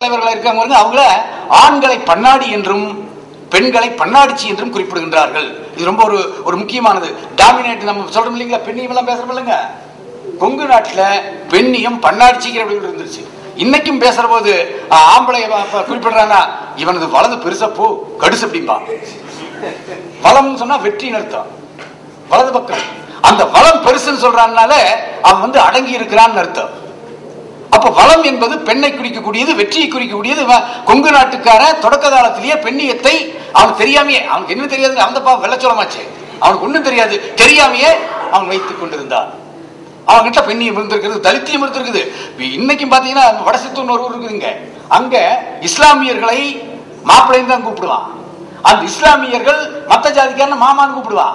தலைவர்களாக இருக்காங்க அவங்கள ஆண்களை பண்ணாடி என்றும் பெண்களை பண்ணாடிச்சி என்றும் குறிப்பிடுகின்றார்கள். இது ரொம்ப ஒரு முக்கியமானது. டாமினேட் நம்ம சொல்றோம் இல்லைங்களா, பெண்ணியம் எல்லாம் பேசுறோம் இல்லைங்க. கொங்கு நாட்டுல பெண்ணியம் பண்ணாடிச்சிக்கிற அப்படி இருந்துச்சு. இன்னைக்கும் பேசுற போது ஆம்பளை குறிப்பிடுறாங்க, இவனது வலது பெருசப்போ கடுசு அப்படின்பா. வளம் சொன்னா வெற்றின்னு அர்த்தம். வலது பக்கம் அந்த வளம் பெருசுன்னு சொல்றான்னால அவன் அடங்கி இருக்கிறான்னு அர்த்தம். அப்ப வளம் என்பது பெண்ணை குறிக்கக்கூடியது, வெற்றியை குறிக்கக்கூடியது. கொங்கு நாட்டுக்கார தொடக்க காலத்திலேயே பெண்ணியத்தை அவன் தெரியாமையே, அவனுக்கு என்ன தெரியாது, அவன் வெள்ளச்சோளமாச்சு, அவனுக்கு ஒண்ணும் தெரியாது, தெரியாமையே அவன் வைத்துக் கொண்டிருந்தான். அவன்கிட்ட பெண்ணியம் இருந்திருக்கிறது, தலித்தியம் இருந்திருக்குது. இன்னைக்கும் பாத்தீங்கன்னா வடசித்தூர் ஒரு ஊர் இருக்குதுங்க, அங்க இஸ்லாமியர்களை மாப்பிள்ளைன்னு தான் கூப்பிடுவான். அந்த இஸ்லாமியர்கள் மத்த ஜாதிக்காரன் மாமான்னு கூப்பிடுவான்.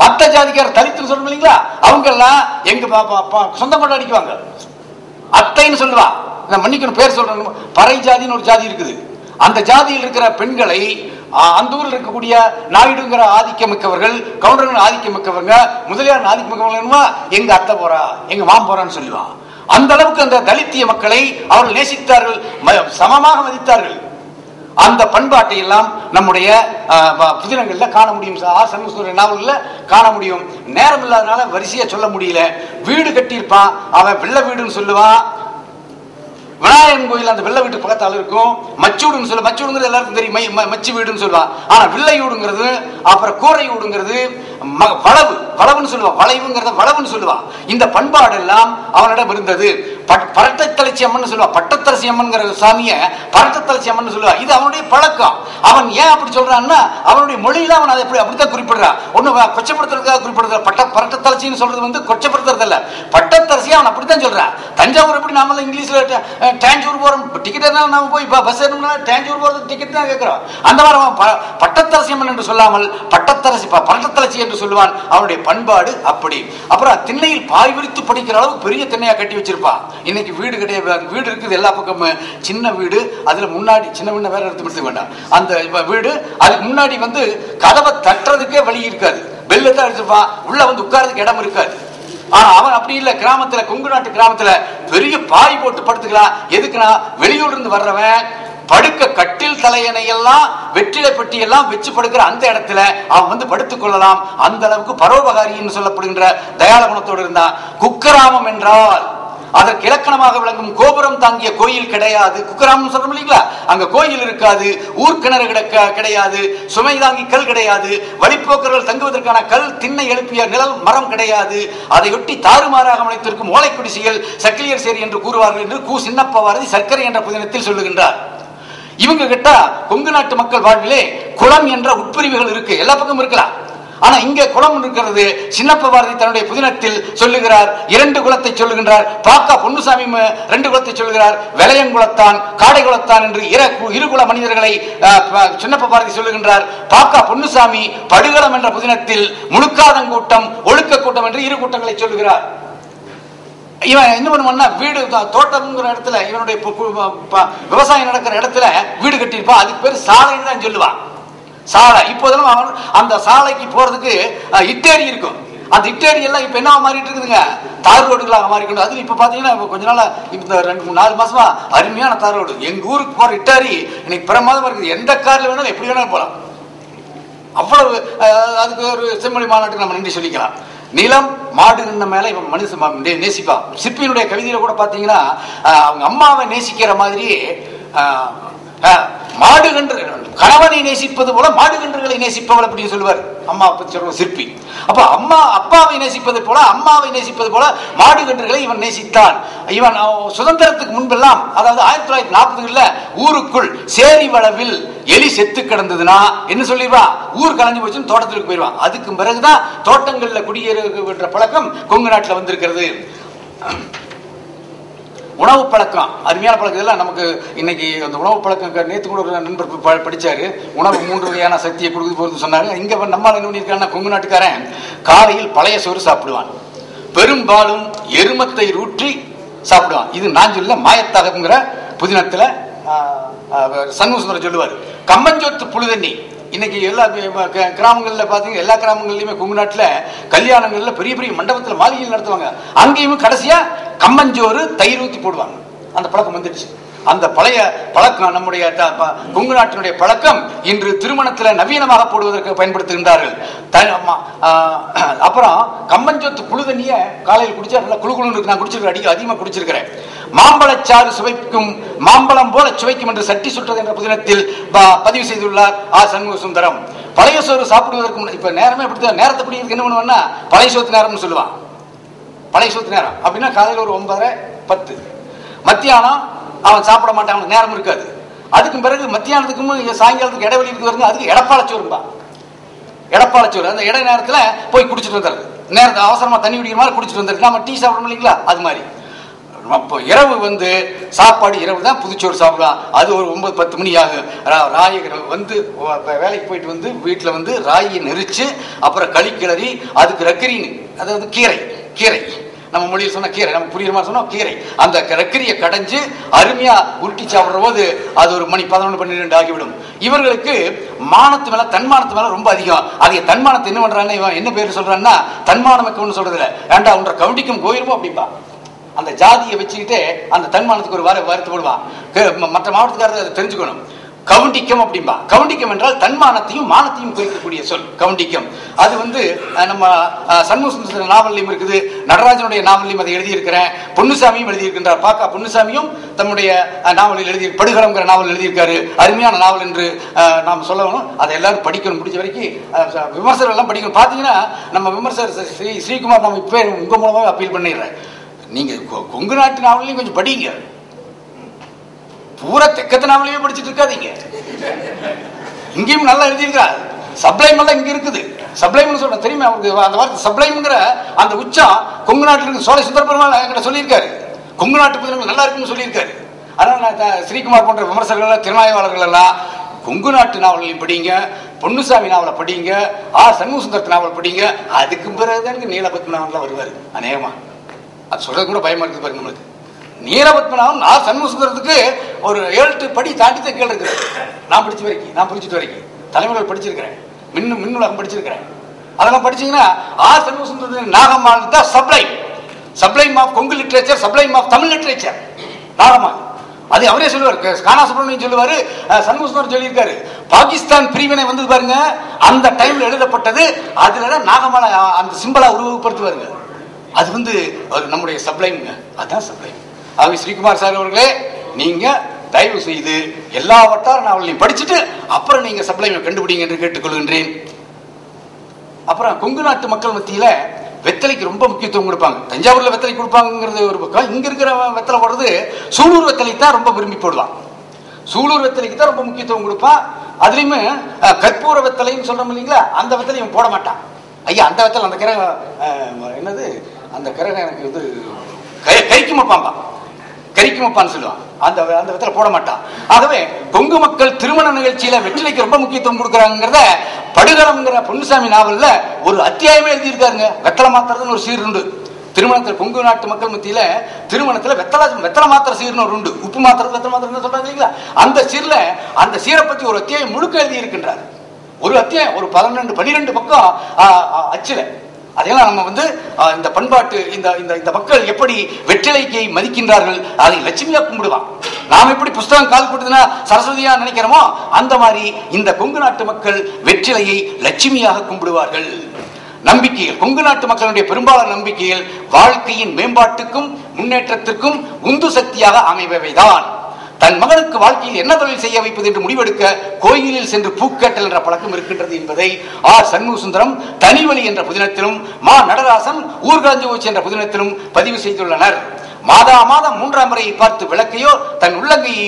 மத்த ஜாதிக்கார தலித்துன்னு சொல்லணும் இல்லைங்களா, அவங்க எல்லாம் எங்க சொந்த கொண்டாடிக்குவாங்க, அத்தைன்னு சொல்லுவா. மன்னிக்கணும் பேர் சொல்றேன், பறை ஜாதின்னு ஒரு ஜாதி இருக்குது. அந்த ஜாதியில் இருக்கிற பெண்களை அந்த ஊரில் இருக்கக்கூடிய நாயுடுங்கிற ஆதிக்கமிக்கவர்கள், கவுண்டர்கள் ஆதிக்கமிக்கவங்க, முதலியார் ஆதிக்கமிக்கவங்க எங்க அத்தை போறா, எங்க மாம் போறான்னு சொல்லுவா. அந்த அளவுக்கு அந்த தலித்திய மக்களை அவர்கள் நேசித்தார்கள், சமமாக மதித்தார்கள். அந்த பண்பாட்டை எல்லாம் நம்முடைய புதினங்கள்ல காண முடியும், சண்முக நாவல்ல காண முடியும். நேரம் இல்லாதனால வரிசையா சொல்ல முடியல. வீடு கட்டியிருப்பான், அவன் வெள்ள வீடுன்னு சொல்லுவான். விநாயகன் கோயில் அந்த வெள்ள வீட்டு பக்கத்தால் இருக்கும். மச்சூடுன்னு சொல்ல, மச்சூடுங்கிறது எல்லாருக்கும் தெரியும், மச்சு வீடுன்னு சொல்லுவான். ஆனா வில்லையூடுங்கிறது, அப்புறம் கூரை வீடுங்கிறது வளவு, வளவுன்னு சொல்லுவான். வளைவுங்கிறத வளவுன்னு சொல்லுவான். இந்த பண்பாடு எல்லாம் அவனிடம் இருந்தது. பரட்டத்தளச்சி அம்மன் சொல்லுவான், பட்டத்தரசி அம்மன்கிற சாமிய பரட்டத்தளச்சி அம்மன் சொல்லுவான். இது அவனுடைய பழக்கம். அவன் ஏன் அப்படி சொல்றான்னா, அவனுடைய மொழியில அவன் அதை அப்படித்தான் குறிப்பிடுறான். ஒண்ணு கொச்சப்படுத்துறதுக்காக குறிப்பிடுறது. பரட்டத்தளச்சின்னு சொல்றது கொச்சப்படுத்துறது இல்ல, பட்டத்தரசி அவன் அப்படித்தான் சொல்றான். தஞ்சாவூர் எப்படி நாம இங்கிலீஷ்ல டாஞ்சூர் போறோம் டிக்கெட் நாம போய் பஸ் ஏறணும்னா டாஞ்சூர் போறது டிக்கெட் தான் கேட்கிறோம். அந்த மாதிரி பட்டத்தரசி அம்மன் என்று சொல்லாமல் பட்டத்தரசி பரட்டத்தளச்சி என்று சொல்லுவான். அவனுடைய பண்பாடு அப்படி. அப்புறம் திண்ணையில் பாய் விரித்து படிக்கிற அளவுக்கு பெரிய திண்ணையா கட்டி வச்சிருப்பான். இன்னைக்கு வீடு கிடையாது, வீடு இருக்குது எல்லா பக்கமும், சின்ன வீடு. அதுல முன்னாடி சின்ன வீடு வேற எடுத்து வேண்டாம், அந்த வீடு அதுக்கு முன்னாடி கதவை தட்டுறதுக்கே வழி இருக்காது, பெல்லத்தான் அடிச்சிருப்பான், உள்ள உட்கார்றதுக்கு இடம் இருக்காது. ஆனா அவன் அப்படி இல்ல. கிராமத்துல, கொங்கு நாட்டு கிராமத்துல பெரிய பாய் போட்டு படுத்துக்கலாம். எதுக்குன்னா வெளியூர்ல இருந்து வர்றவன் படுக்க கட்டில் தலையணை எல்லாம் வெற்றிலை பெட்டி எல்லாம் வச்சு படுக்கிற அந்த இடத்துல அவன் படுத்துக் கொள்ளலாம். அந்த அளவுக்கு பரோபகாரின்னு சொல்லப்படுகின்ற தயாள குணத்தோடு இருந்தான். குக்கிராமம் என்றால் அதற்கு இலக்கணமாக விளங்கும் கோபுரம் தாங்கிய கோயில் கிடையாது. குக்கிராமம் சொல்றோம் இல்லைங்களா, அங்க கோயில் இருக்காது, ஊர்கிணறு கிடையாது, சுமை தாங்கி கல் கிடையாது, வழிப்போக்கர்கள் தங்குவதற்கான கல் திண்ணை எழுப்பிய நிழல் மரம் கிடையாது. அதையொட்டி தாறுமாறாக அமைத்திருக்கும் ஓலை குடிசைகள் சக்கிலியர் சேரி என்று கூறுவார்கள் என்று கு சின்னப்பவாரதி சர்க்கரை என்ற புதினத்தில் சொல்லுகின்றார். இவங்க கிட்ட கொங்கு நாட்டு மக்கள் வாழ்விலே குளம் என்ற உட்பிரிவுகள் இருக்கு, எல்லா பக்கமும் இருக்கலாம். ஆனா இங்க குளம் இருக்கிறது. சின்னப்ப பாரதி தன்னுடைய புதினத்தில் சொல்லுகிறார், 2 குலத்தை சொல்லுகின்றார். பாக்கா பொன்னுசாமி 2 குலத்தை சொல்லுகிறார், வெளையங்குளத்தான் காடை குலத்தான் என்று 2 குல மனிதர்களை சின்னப்ப பாரதி சொல்லுகின்றார். பாக்கா பொன்னுசாமி படுகளம் என்ற புதினத்தில் முழுக்காதங்கூட்டம் ஒழுக்க கூட்டம் என்று 2 கூட்டங்களை சொல்லுகிறார். இவன் என்ன பண்ணுவான்னா, வீடு தோட்டம்ங்கிற இடத்துல, இவனுடைய விவசாயம் நடக்கிற இடத்துல வீடு கட்டியிருப்பான். அதுக்கு பேர் சாலைன்னு தான் சொல்லுவான், சாலை. இப்போதெல்லாம் அவன் அந்த சாலைக்கு போறதுக்கு இட்டேரி இருக்கும். அந்த இட்டேரி எல்லாம் இப்ப என்ன மாறிட்டு இருக்குதுங்க, தார் ரோடுகளாக மாறிக்கொண்டு. அதுல இப்ப பாத்தீங்கன்னா கொஞ்ச நாள இந்த 2-4 மாசமா அருமையான தார் ரோடு. எங்க ஊருக்கு போற இட்டாரி இன்னைக்கு பிரமாதமா இருக்குது. எந்த கார்ல வேணாலும் எப்படி வேணாலும் போலாம். அவ்வளவு அதுக்கு ஒரு செம்மொழி மாநாட்டுக்கு நம்ம நன்றி சொல்லிக்கலாம். நிலம் மாடுகின்ற மேல இவன் மனுஷன் நேசிப்பான். சிற்பியினுடைய கவிதையில கூட பாத்தீங்கன்னா அவங்க அம்மாவை நேசிக்கிற மாதிரி மாடுகன்று கணவனை நேசிப்பது போல மாடுகன்றுகளை நேசிப்பவள் அப்படின்னு சொல்லுவார் அம்மா பத்தி சொல்ற சிற்பி. அப்ப அம்மா அப்பாவை நேசிப்பது போல அம்மாவை நேசிப்பது போல மாடுகன்றுகளை இவன் நேசித்தான். இவன் சுதந்திரத்துக்கு முன்பெல்லாம், அதாவது 1940களில் ஊருக்குள் சேரி வளவில் எலி செத்து கிடந்ததுன்னா என்ன சொல்லிடுவான், ஊர் கலைஞ்சு போச்சுன்னு தோட்டத்திற்கு போயிடுவான். அதுக்கு பிறகுதான் தோட்டங்கள்ல குடியேறுகின்ற பழக்கம் கொங்கு நாட்டில் வந்திருக்கிறது. உணவு பழக்கம் அருமையான பழக்கம். இதெல்லாம் நமக்கு இன்னைக்கு அந்த உணவு பழக்கம், நேற்று கூட ஒரு நண்பர் படிச்சாரு, உணவு 3 வகையான சக்தியை கொடுக்குது போறது சொன்னாரு. இங்க நம்மால் என்ன பண்ணியிருக்காங்கன்னா, கொங்கு நாட்டுக்காரன் காலையில் பழைய சோறு சாப்பிடுவான், பெரும்பாலும் எருமத்தை ஊற்றி சாப்பிடுவான். இது நான் சொல்ல மாயத்தாகங்கிற புதினத்துல சண்முக சொல்லுவார். கம்மஞ்சோத்து புழுதண்ணி இன்னைக்கு எல்லா கிராமங்கள்ல பாத்தீங்க, எல்லா கிராமங்கள்லயுமே கொங்கு நாட்டுல கல்யாணங்கள்ல பெரிய பெரிய மண்டபத்துல மாளிகைகள் நடத்துவாங்க. அங்கேயும் கடைசியா கம்மஞ்சோறு தயிர் ஊத்தி போடுவாங்க. அந்த பழக்கம் வந்துடுச்சு. அந்த பழைய பழக்கம், நம்முடைய கொங்கு நாட்டினுடைய பழக்கம் இன்று திருமணத்தில் நவீனமாக போடுவதற்கு பயன்படுத்துகின்றார்கள். அப்புறம் கம்பஞ்சோத்து புழு தண்ணிய காலையில் குடிச்சா நல்லா குழுக்குழு இருக்கு. நான் குடிச்சிருக்கேன், அதிகமாக குடிச்சிருக்கிறேன். மாம்பழச்சாறு சுவைக்கும், மாம்பழம் போல சுவைக்கும் என்று சட்டி சுற்றது என்ற புதினத்தில் பதிவு செய்துள்ளார் சண்முக சுந்தரம். பழைய சோறு சாப்பிடுவதற்கு இப்ப நேரமே எப்படி நேரத்தை பிடிக்கிறதுக்கு என்ன பண்ணுவான்னா பழைய சோத்து நேரம்னு சொல்லுவான். பழைய சோத்து நேரம் அப்படின்னா காலையில் ஒரு 9:30 10. மத்தியானம் அவன் சாப்பிட மாட்டான், அவனுக்கு நேரம் இருக்காது. அதுக்கு பிறகு மத்தியானத்துக்கும் சாயங்காலத்துக்கு இடைவெளி இருக்கு, அதுக்கு எடப்பாளச்சோறும்பா. எடப்பாளச்சோறு அந்த இடை நேரத்தில் போய் குடிச்சிட்டு வந்துடுறது. நேரத்தை அவசரமா தண்ணி குடிக்கிற மாதிரி குடிச்சிட்டு வந்துருக்கு. நம்ம டீ சாப்பிடணும் இல்லைங்களா, அது மாதிரி. அப்போ இரவு சாப்பாடு இரவு தான் புதுச்சோறு சாப்பிடலாம். அது ஒரு 9 10 மணி ஆகும். ராயை வேலைக்கு போயிட்டு வீட்டில் ராயை நெரிச்சு அப்புறம் களி கிளறி அதுக்கு ரக்கரின்னு, அதாவது கீரை நம்ம மொழியில் சொன்ன கீரை, நம்ம புரியுற மாதிரி சொன்னா கீரை, அந்த ரக்கரியை கடைஞ்சு அருமையா உருட்டி சாப்பிடுற போது அது ஒரு மணி 11 12 ஆகிவிடும். இவர்களுக்கு மானத்து மேல தன்மானத்து மேல ரொம்ப அதிகம். அதை தன்மானத்தை என்ன பண்றான்னு இவன் என்ன பேர் சொல்றான்னா தன்மானமக்கம்னு சொல்றது இல்லை, ஏண்டா உன்ற கவுண்டிக்கும் கோயிலுமோ அப்படின்பா. அந்த ஜாதியை வச்சுக்கிட்டு அந்த தன்மானத்துக்கு ஒரு வார்த்தை போடுவான். மற்ற மாவட்டத்துக்காரர் அதை தெரிஞ்சுக்கணும். கவுண்டிக்கம் அப்படின்பா. கவுண்டிக்கம் என்றால் தன்மானத்தையும் மானத்தையும் குறிக்கக்கூடிய சொல் கவுண்டிக்கம். அது நம்ம சண்முக சுந்தர நாவலையும் இருக்குது, நடராஜனுடைய நாவலையும் அதை எழுதியிருக்கிறேன். பொன்னுசாமியும் எழுதியிருக்கின்றார். பாக்கா பொன்னுசாமியும் தன்னுடைய நாவலில் எழுதி படுகளம்ங்கிற நாவல் எழுதியிருக்காரு. அருமையான நாவல் என்று நாம் சொல்லணும். அதை எல்லாரும் படிக்கணும், முடிஞ்ச வரைக்கும் விமர்சகர்கள் எல்லாம் படிக்கணும். பார்த்தீங்கன்னா நம்ம விமர்சகர் ஸ்ரீகுமார் நம்ம இப்போ உங்க மூலமாக அப்பீல் பண்ணிடுறேன், நீங்க கொங்கு நாட்டு நாவலையும் கொஞ்சம் படிங்க. பூரா தெக்கத்து நாவலையே படிச்சுட்டு இருக்காதீங்க. இங்கேயும் நல்லா எழுதியிருக்கிறார். சப்ளைம் எல்லாம் இங்க இருக்குது. சப்ளைம்னு சொல்ற தெரியுமா அவருக்கு அந்த வார்த்தை சப்ளைம்ங்கிற அந்த உச்சம் கொங்கு நாட்டில் இருக்கு. சோலை சுந்தர பெருமாள் என்கிட்ட சொல்லியிருக்காரு, கொங்கு நாட்டு புதினங்கள் நல்லா இருக்குன்னு சொல்லியிருக்காரு. அதனால நான் ஸ்ரீகுமார் போன்ற விமர்சகர்கள் திறனாய்வாளர்கள் எல்லாம் கொங்கு நாட்டு நாவலையும் படிங்க, பொன்னுசாமி நாவலை படிங்க, சண்முக சுந்தரத்து நாவல் படிங்க. அதுக்கு பிறகுதான் நீலபத்மநாபன்லாம் வருவாரு. அநேகமா அது சொல்றது கூட பயமா இருக்குது பாருங்க நம்மளுக்கு. நீலபத்மநாபன் சண்முக சுந்தரத்துக்கு ஒரு 7 படி தாண்டி தான் கேள்வி இருக்கிறேன். நான் படிச்சுட்டு வரைக்கும் தலைமைகள் படிச்சிருக்கிறேன், மின்னுலகம் படிச்சிருக்கிறேன். அதெல்லாம் படிச்சீங்கன்னா சண்முக சுந்தரத்தின் நாகம்மாள் தான் sublime of Kongu literature, sublime of Tamil literature Nagammal. அது அவரே சொல்லுவார். கானா சுப்ரமணியன் சொல்லுவாரு, சண்முக சுந்தரம் சொல்லியிருக்காரு. பாகிஸ்தான் பிரிவினை வந்தது பாருங்க, அந்த டைம்ல எழுதப்பட்டது. அதுலதான் நாகம்மாளை அந்த சிம்பலா உருவப்படுத்துவாருங்க. அது நம்முடைய சப்ளைம்ங்க, அதான் சப்ளைம். ஆகவே ஸ்ரீகுமார் சார் அவர்களே, நீங்க தயவு செய்து எல்லா வட்டார நாவலையும் படிச்சுட்டு அப்புறம் நீங்க சப்ளைமை கண்டுபிடிங்க என்று கேட்டுக்கொள்கின்றேன். அப்புறம் கொங்கு நாட்டு மக்கள் மத்தியில வெத்தலைக்கு ரொம்ப முக்கியத்துவம் கொடுப்பாங்க. தஞ்சாவூர்ல வெத்தலை கொடுப்பாங்கிறது ஒரு பக்கம். இங்க இருக்கிற வெத்தலை போடுறது சூலூர் வெத்தலை தான் ரொம்ப விரும்பி போடுவான். சூலூர் வெத்தலைக்கு தான் ரொம்ப முக்கியத்துவம் கொடுப்பான். அதுலயுமே கற்பூர வெத்தலைன்னு சொல்றோம் இல்லைங்களா, அந்த வெத்தலையும் போட மாட்டான். ஐயா அந்த வெத்தலை அந்த கிரகம் என்னது, அந்த கிரகம் எனக்கு கரிக்குமப்பான்னு சொல்லுவான். அந்த விதத்துல போட மாட்டான். ஆகவே கொங்கு மக்கள் திருமண நிகழ்ச்சியில வெற்றிலைக்கு ரொம்ப முக்கியத்துவம் கொடுக்கறாங்கிறத படுகளம்ங்கிற பொன்னுசாமி நாவல்ல ஒரு அத்தியாயமே எழுதியிருக்காருங்க. வெத்தலை மாத்திரதுன்னு ஒரு சீர் உண்டு திருமணத்தில். கொங்கு நாட்டு மக்கள் மத்தியில திருமணத்துல வெத்தலை மாத்திர சீர்னு ஒரு உண்டு. உப்பு மாத்திரம் வெத்தலை மாத்திரம் சொல்றாங்க இல்லைங்களா, அந்த சீரை பத்தி ஒரு அத்தியாயம் முழுக்க எழுதி இருக்கின்றார். ஒரு அத்தியாயம் ஒரு 12 12 பக்கம் அச்சுல. அதெல்லாம் நம்ம இந்த பண்பாட்டு இந்த மக்கள் எப்படி வெற்றிலைக்கை மதிக்கின்றார்கள், அதை லட்சுமியா கும்பிடுவான். நாம் எப்படி புஸ்தகம் கால் போட்டுதுன்னா சரஸ்வதியா நினைக்கிறோமோ அந்த மாதிரி இந்த கொங்கு நாட்டு மக்கள் வெற்றிலையை லட்சுமியாக கும்பிடுவார்கள். நம்பிக்கைகள், கொங்கு நாட்டு மக்களுடைய பெரும்பாலான நம்பிக்கைகள் வாழ்க்கையின் மேம்பாட்டுக்கும் முன்னேற்றத்திற்கும் உந்து சக்தியாக அமைபவைதான். தன் மகனுக்கு வாழ்க்கையில் என்ன தொழில் செய்ய வைப்பது என்று முடிவெடுக்க கோயிலில் சென்று பூக்கேட்டல் என்ற பழக்கம் இருக்கின்றது என்பதை சண்முக சுந்தரம் தனிவழி என்ற புதினத்திலும், நடராசன் ஊர்காஞ்சி என்ற புதினத்திலும் பதிவு செய்துள்ளனர். மாதா மாதம் 3ஆம் முறையை பார்த்து விளக்கையோ தன் உள்ளங்கையோ